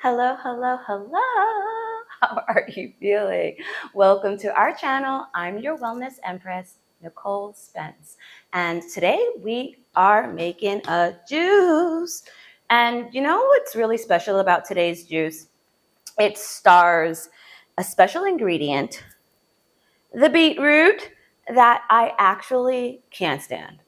Hello, hello, hello. How are you feeling? Welcome to our channel. I'm your wellness empress, Nicole Spence. And today we are making a juice. And you know what's really special about today's juice? It stars a special ingredient, the beetroot, that I actually can't stand.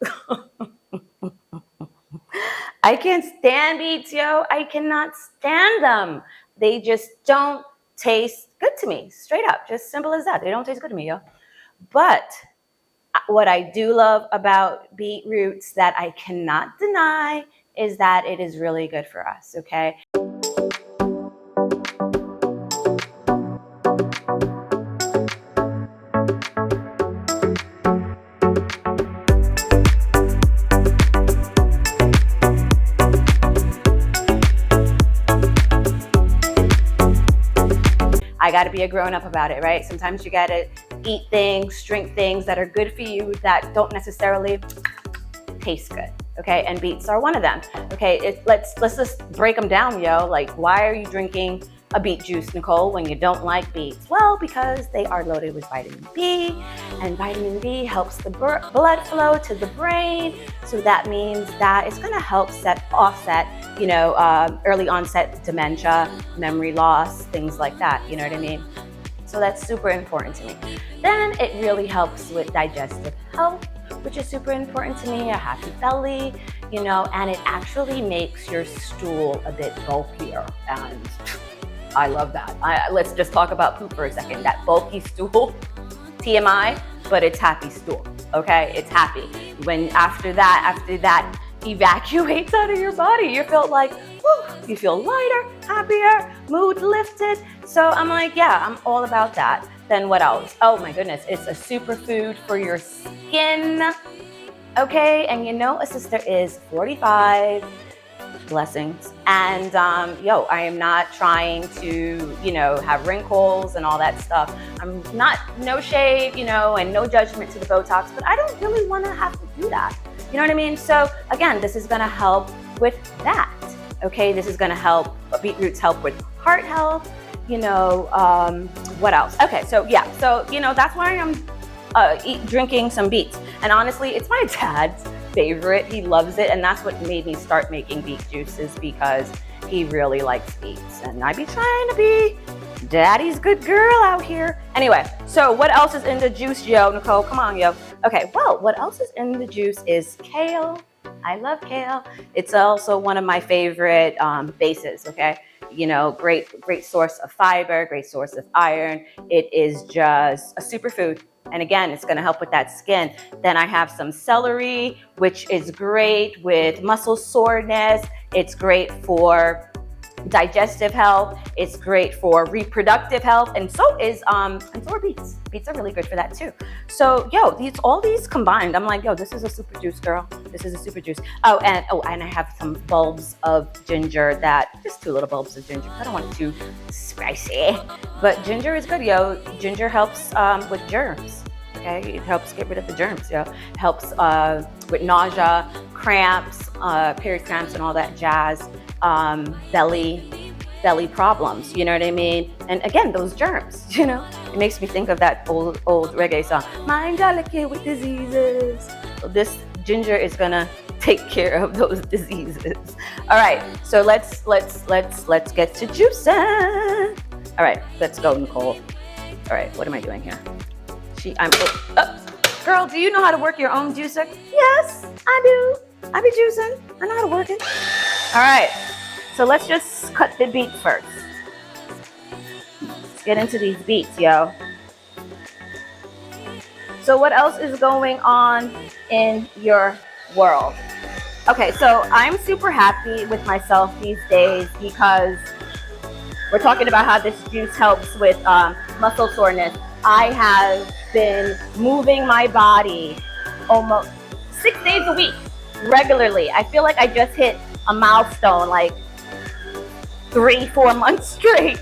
I can't stand beets, yo. I cannot stand them. They just don't taste good to me. Straight up, just simple as that. They don't taste good to me, yo. But what I do love about beetroots that I cannot deny is that it is really good for us, okay? I got to be a grown-up about it, right? Sometimes you got to eat things, drink things that are good for you that don't necessarily taste good, okay? And beets are one of them, okay? Let's just break them down, yo. Like, why are you drinking a beet juice, Nicole, when you don't like beets? Well, because they are loaded with vitamin B, and vitamin B helps the blood flow to the brain. So that means that it's going to help offset, early onset dementia, memory loss, things like that. You know what I mean? So that's super important to me. Then it really helps with digestive health, which is super important to me, a happy belly, and it actually makes your stool a bit bulkier. And I love that. Let's just talk about poop for a second. That bulky stool, TMI, but it's happy stool, okay? It's happy. When after that evacuates out of your body, you feel like, whew, you feel lighter, happier, mood lifted. So I'm like, yeah, I'm all about that. Then what else? Oh my goodness, it's a superfood for your skin, okay? And a sister is 45, blessings. And I am not trying to, have wrinkles and all that stuff. I'm not, no shade, and no judgment to the Botox, but I don't really want to have to do that. You know what I mean? So again, this is going to help with that. Okay, this is going to help. Beetroots help with heart health. What else? Okay, so yeah, that's why I'm drinking some beets. And honestly, it's my dad's favorite. He loves it, and that's what made me start making beet juices, because he really likes beets, and I be trying to be daddy's good girl out here. Anyway, so what else is in the juice, yo? Nicole, come on, yo. Okay, well, what else is in the juice is kale. I love kale. It's also one of my favorite bases, okay? Great source of fiber, great source of iron. It is just a superfood. And again, it's going to help with that skin. Then I have some celery, which is great with muscle soreness. It's great for digestive health. It's great for reproductive health. And so are beets. Beets are really good for that too. So, all these combined, I'm like, this is a super juice, girl. This is a super juice. And I have some bulbs of ginger just 2 little bulbs of ginger. I don't want it too spicy, but ginger is good, yo. Ginger helps with germs. Okay, it helps get rid of the germs. It helps with nausea, cramps, period cramps, and all that jazz. Belly problems. You know what I mean? And again, those germs. It makes me think of that old reggae song. Mind delicate with diseases. So this ginger is gonna take care of those diseases. All right, so let's get to juicing. All right, let's go, Nicole. All right, what am I doing here? Girl, do you know how to work your own juicer? Yes, I do. I be juicing. I know how to work it. All right, so let's just cut the beet first. Let's get into these beets, yo. So what else is going on in your world? Okay, so I'm super happy with myself these days, because we're talking about how this juice helps with muscle soreness. I have been moving my body almost 6 days a week regularly. I feel like I just hit a milestone, like 3-4 months straight,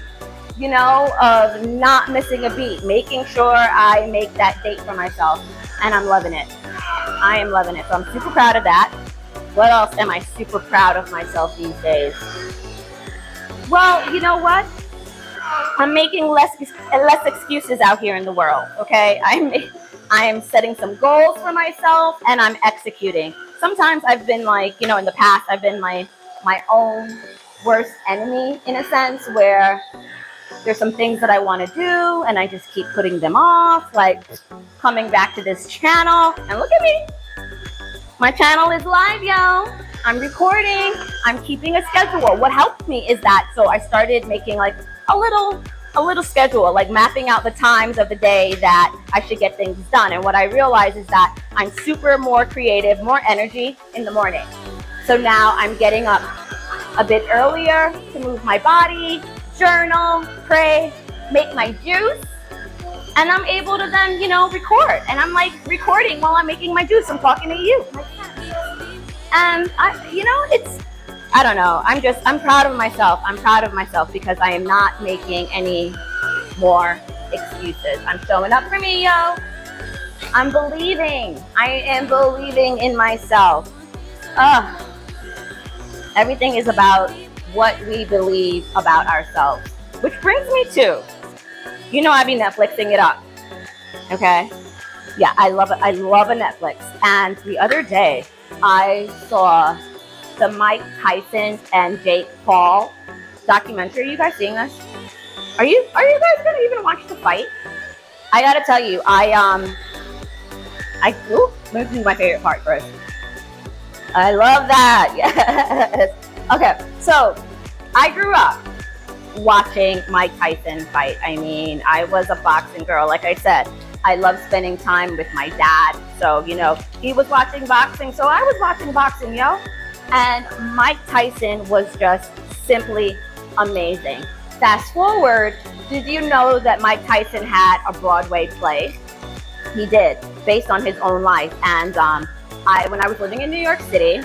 of not missing a beat, making sure I make that date for myself, and I'm loving it. I am loving it. So I'm super proud of that. What else am I super proud of myself these days? Well, you know what? I'm making less excuses out here in the world, okay? I'm setting some goals for myself and I'm executing. Sometimes I've been like, in the past, I've been my own worst enemy in a sense, where there's some things that I want to do and I just keep putting them off, like coming back to this channel. And look at me. My channel is live, yo. I'm recording. I'm keeping a schedule. What helped me is that, so I started making like a little schedule, like mapping out the times of the day that I should get things done. And what I realized is that I'm super more creative, more energy in the morning. So now I'm getting up a bit earlier to move my body, journal, pray, make my juice, and I'm able to then, record. And I'm like recording while I'm making my juice. I'm talking to you. And I don't know. I'm proud of myself. I'm proud of myself because I am not making any more excuses. I'm showing up for me, yo. I'm believing. I am believing in myself. Everything is about what we believe about ourselves, which brings me to, I be Netflixing it up. Okay. Yeah, I love it. I love a Netflix. And the other day I saw the Mike Tyson and Jake Paul documentary. Are you guys seeing this? Are you guys gonna even watch the fight? I gotta tell you, let me do my favorite part first. I love that. Yes. Okay, so I grew up watching Mike Tyson fight. I mean, I was a boxing girl. Like I said, I love spending time with my dad. So, he was watching boxing, so I was watching boxing, yo. And Mike Tyson was just simply amazing. Fast forward, did you know that Mike Tyson had a Broadway play? He did, based on his own life. And when I was living in New York City,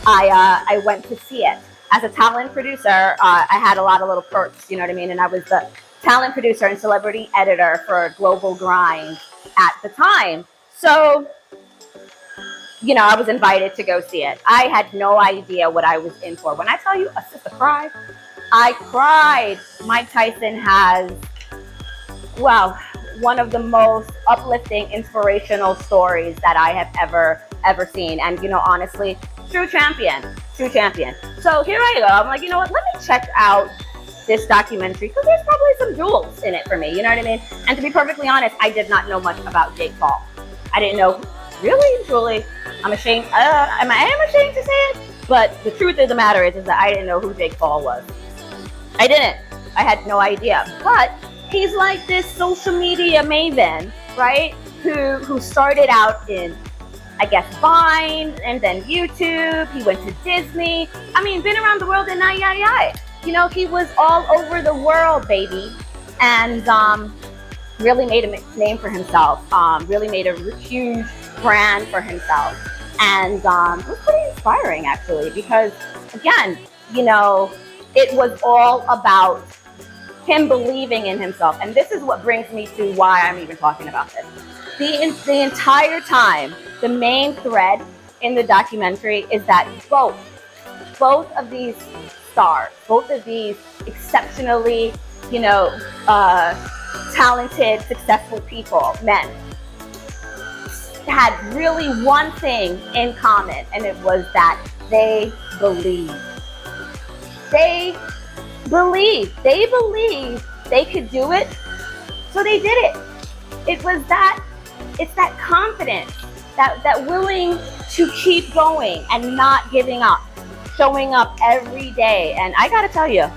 I went to see it. As a talent producer, I had a lot of little perks, you know what I mean? And I was the talent producer and celebrity editor for Global Grind at the time. So, I was invited to go see it. I had no idea what I was in for. When I tell you, a sister cried, I cried. Mike Tyson has, one of the most uplifting, inspirational stories that I have ever seen. And, honestly, true champion. So here I go. I'm like, you know what? Let me check out this documentary because there's probably some jewels in it for me. You know what I mean? And to be perfectly honest, I did not know much about Jake Paul. I didn't know, really, truly. I'm ashamed. I am ashamed to say it, but the truth of the matter is that I didn't know who Jake Paul was. I didn't. I had no idea. But he's like this social media maven, right? Who started out in, I guess, Vine and then YouTube. He went to Disney. I mean, been around the world and he was all over the world, baby. And really made a name for himself. Really made a huge brand for himself. And it was pretty inspiring, actually, because, again, it was all about him believing in himself. And this is what brings me to why I'm even talking about this. The entire time, the main thread in the documentary is that both of these stars, both of these exceptionally, talented, successful people, men, had really one thing in common, and it was that they believed. They believed they could do it, so they did it. It's that confidence, that willing to keep going and not giving up, showing up every day. And I gotta tell you,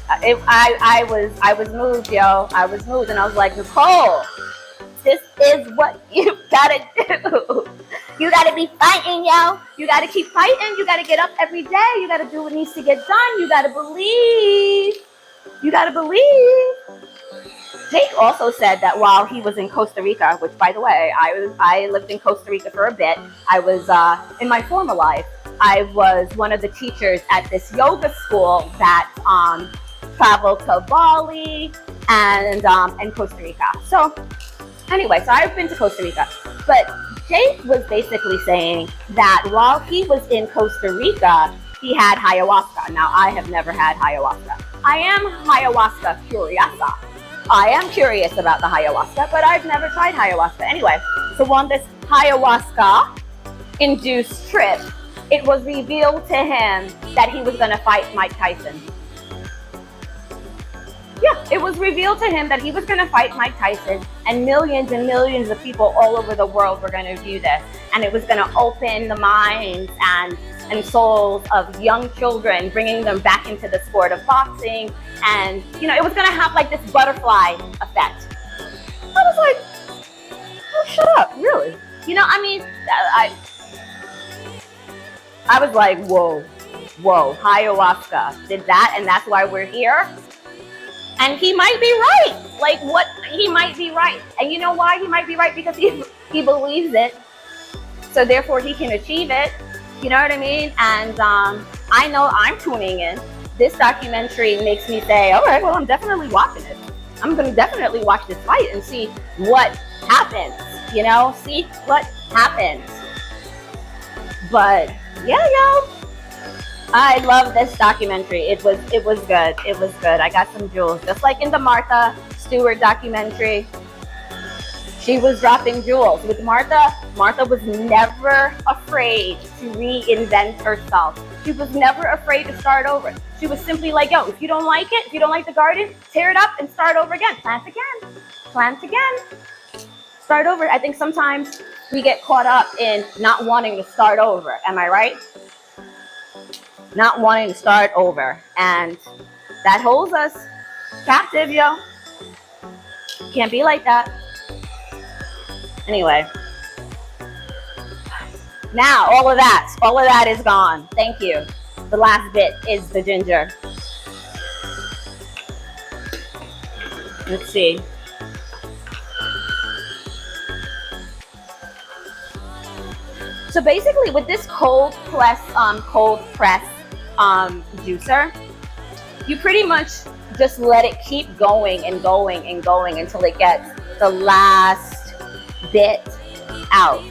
I was moved, yo. I was moved, and I was like, Nicole, this is what you gotta do. You gotta be fighting, yo. You gotta keep fighting. You gotta get up every day. You gotta do what needs to get done. You gotta believe. Jake also said that while he was in Costa Rica, which, by the way, I lived in Costa Rica for a bit. I was in my former life, I was one of the teachers at this yoga school that traveled to Bali and Costa Rica. So anyway, so I've been to Costa Rica, but Jake was basically saying that while he was in Costa Rica, he had ayahuasca. Now, I have never had ayahuasca. I am ayahuasca curious. I am curious about the ayahuasca, but I've never tried ayahuasca. Anyway, so on this ayahuasca-induced trip, it was revealed to him that he was going to fight Mike Tyson. Yeah, it was revealed to him that he was going to fight Mike Tyson, and millions of people all over the world were going to view this. And it was going to open the minds and souls of young children, bringing them back into the sport of boxing. And, you know, it was going to have like this butterfly effect. I was like, oh, shut up, really? You know, I mean, I was like, whoa, ayahuasca did that, and that's why we're here. And he might be right. Like, what? He might be right. And you know why he might be right? Because he believes it. So therefore, he can achieve it. You know what I mean? And I know I'm tuning in. This documentary makes me say, all right, well, I'm definitely watching it. I'm going to definitely watch this fight and see what happens. You know, see what happens. But yeah, yo. I love this documentary. It was good. It was good. I got some jewels. Just like in the Martha Stewart documentary, she was dropping jewels. With Martha was never afraid to reinvent herself. She was never afraid to start over. She was simply like, yo, if you don't like it, if you don't like the garden, tear it up and start over again. Plant again. Start over. I think sometimes we get caught up in not wanting to start over. Am I right? Not wanting to start over, and that holds us captive, yo. Can't be like that. Anyway, now all of that is gone. Thank you. The last bit is the ginger. Let's see. So basically, with this cold press juicer, you pretty much just let it keep going until it gets the last bit out.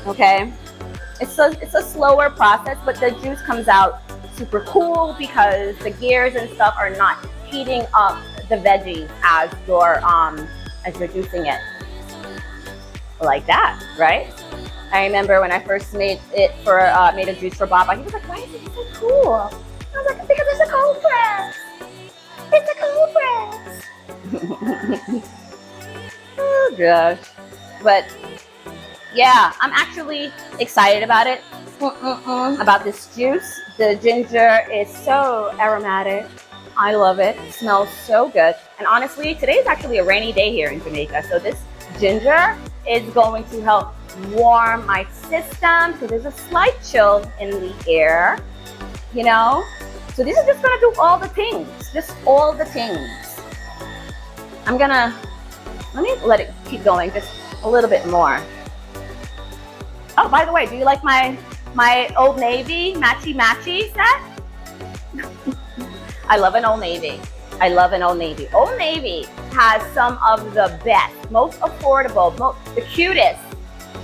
Okay, it's a slower process, but the juice comes out super cool because the gears and stuff are not heating up the veggies as you're juicing it like that, right? I remember when I first made a juice for Baba, he was like, why is it so cool? I was like, because it's a cold press. It's a cold press. Oh gosh. But yeah, I'm actually excited about it. About this juice. The ginger is so aromatic. I love it. It smells so good. And honestly, today is actually a rainy day here in Jamaica. So this ginger is going to help warm my system because there's a slight chill in the air, you know? So this is just gonna do all the things, just all the things. Let me let it keep going just a little bit more. Oh, by the way, do you like my Old Navy matchy set? I love an Old Navy. Old Navy has some of the best, most affordable, the cutest,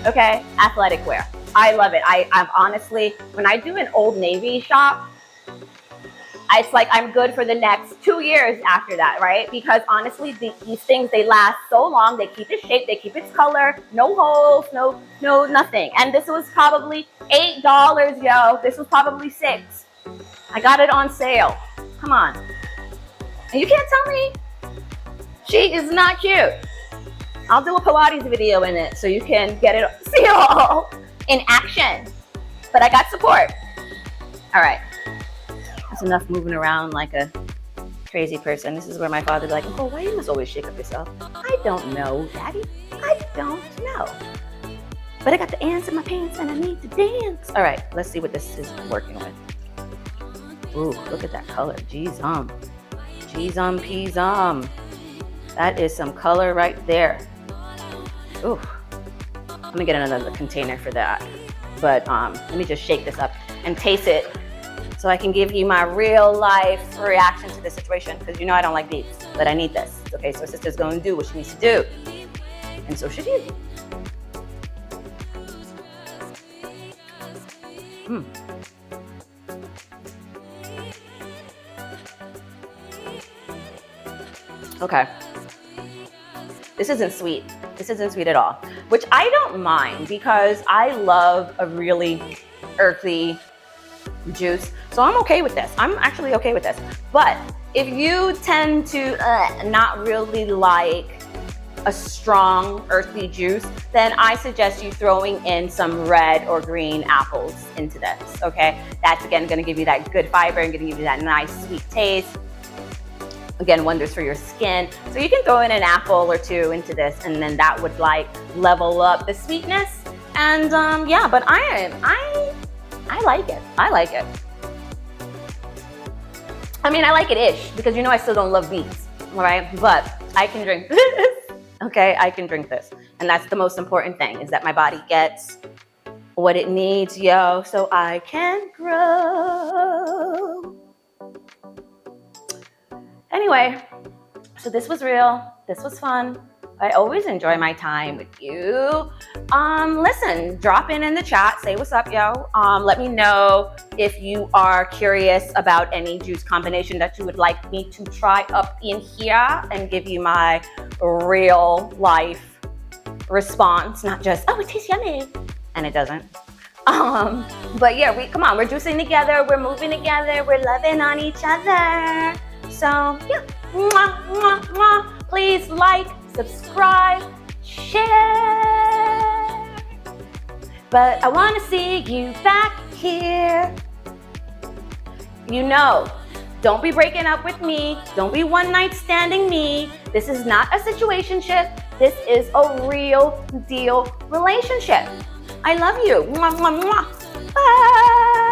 okay, athletic wear. I love it. I'm honestly, when I do an Old Navy shop, it's like I'm good for the next 2 years after that, right? Because honestly, these things, they last so long. They keep its shape, they keep its color, no holes, no nothing. And this was probably $8, yo. This was probably $6. I got it on sale. Come on. And you can't tell me she is not cute. I'll do a Pilates video in it so you can see it all in action. But I got support. All right. That's enough moving around like a crazy person. This is where my father would be like, oh, why you must always shake up yourself? I don't know, Daddy. I don't know. But I got the ants in my pants and I need to dance. All right, let's see what this is working with. Ooh, look at that color. Geez, peas. That is some color right there. Ooh, let me get another container for that. But let me just shake this up and taste it so I can give you my real life reaction to this situation, because you know I don't like beets, but I need this. Okay, so sister's gonna do what she needs to do. And so should you. Okay. This isn't sweet. This isn't sweet at all, which I don't mind because I love a really earthy juice. So I'm okay with this. I'm actually okay with this. But if you tend to not really like a strong earthy juice, then I suggest you throwing in some red or green apples into this, okay? That's again gonna give you that good fiber and gonna give you that nice sweet taste. Again, wonders for your skin. So you can throw in an apple or two into this, and then that would like level up the sweetness. And yeah, but I like it. I like it. I mean, I like it ish because you know I still don't love beets, all right? But I can drink this. Okay, I can drink this. And that's the most important thing, is that my body gets what it needs, yo, so I can grow. Anyway, so this was real. This was fun. I always enjoy my time with you. Listen, drop in the chat. Say what's up, yo. Let me know if you are curious about any juice combination that you would like me to try up in here and give you my real life response, not just, oh, it tastes yummy, and it doesn't. But yeah, come on, we're juicing together, we're moving together, we're loving on each other. So yeah, mwah, mwah, mwah. Please like, subscribe, share. But I want to see you back here. You know, don't be breaking up with me. Don't be one night standing me. This is not a situationship. This is a real deal relationship. I love you. Mwah, mwah, mwah. Bye.